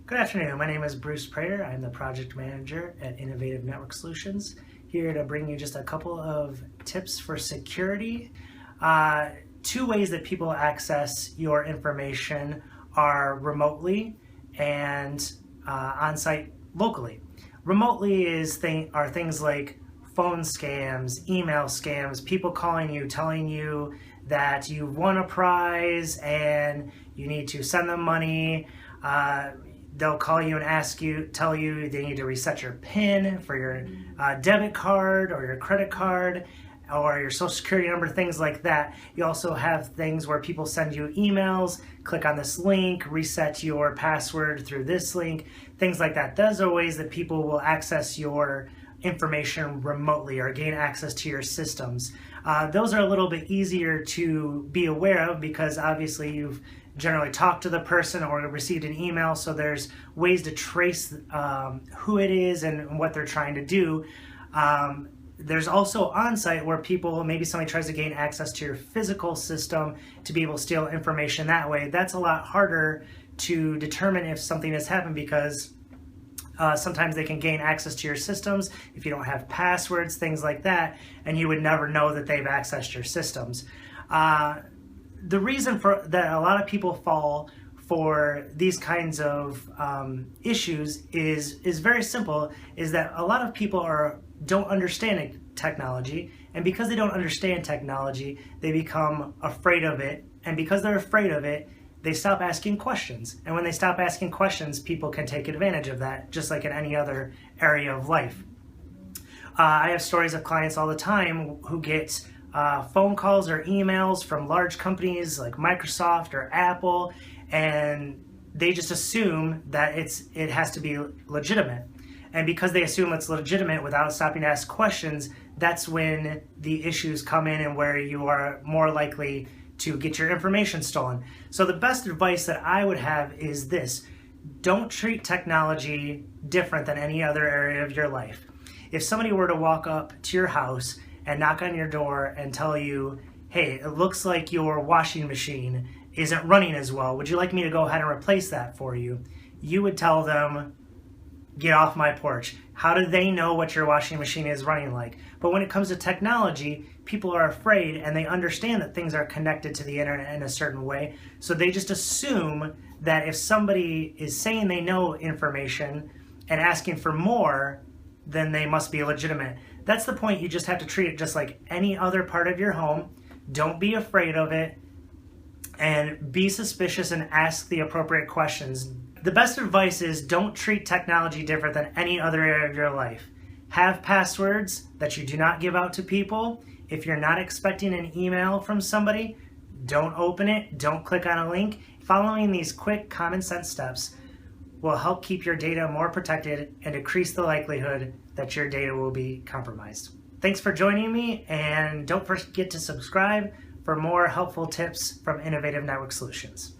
Good afternoon. My name is Bruce Prater. I'm the project manager at Innovative Network Solutions, here to bring you just a couple of tips for security. Two ways that people access your information are remotely and on-site locally. Remotely are things like phone scams, email scams, people calling you, telling you that you won a prize and you need to send them money. They'll call you and tell you they need to reset your PIN for your debit card or your credit card or your social security number, things like that. You also have things where people send you emails, click on this link, reset your password through this link, things like that. Those are ways that people will access your information remotely or gain access to your systems. Those are a little bit easier to be aware of because obviously you've generally talked to the person or received an email, so there's ways to trace who it is and what they're trying to do. There's also on-site where maybe somebody tries to gain access to your physical system to be able to steal information that way. That's a lot harder to determine if something has happened because sometimes they can gain access to your systems if you don't have passwords, things like that, and you would never know that they've accessed your systems. The reason that a lot of people fall for these kinds of issues is very simple, is that a lot of people don't understand technology, and because they don't understand technology, they become afraid of it, and because they're afraid of it, they stop asking questions. And when they stop asking questions, people can take advantage of that, just like in any other area of life. I have stories of clients all the time who get phone calls or emails from large companies like Microsoft or Apple, and they just assume that it has to be legitimate. And because they assume it's legitimate without stopping to ask questions, that's when the issues come in and where you are more likely to get your information stolen. So the best advice that I would have is this: don't treat technology different than any other area of your life. If somebody were to walk up to your house and knock on your door and tell you, hey, it looks like your washing machine isn't running as well, would you like me to go ahead and replace that for you? You would tell them, get off my porch. How do they know what your washing machine is running like? But when it comes to technology, people are afraid and they understand that things are connected to the internet in a certain way. So they just assume that if somebody is saying they know information and asking for more, then they must be legitimate. That's the point. You just have to treat it just like any other part of your home. Don't be afraid of it, and be suspicious and ask the appropriate questions. The best advice is don't treat technology different than any other area of your life. Have passwords that you do not give out to people. If you're not expecting an email from somebody, don't open it, don't click on a link. Following these quick common sense steps will help keep your data more protected and decrease the likelihood that your data will be compromised. Thanks for joining me, and don't forget to subscribe for more helpful tips from Innovative Network Solutions.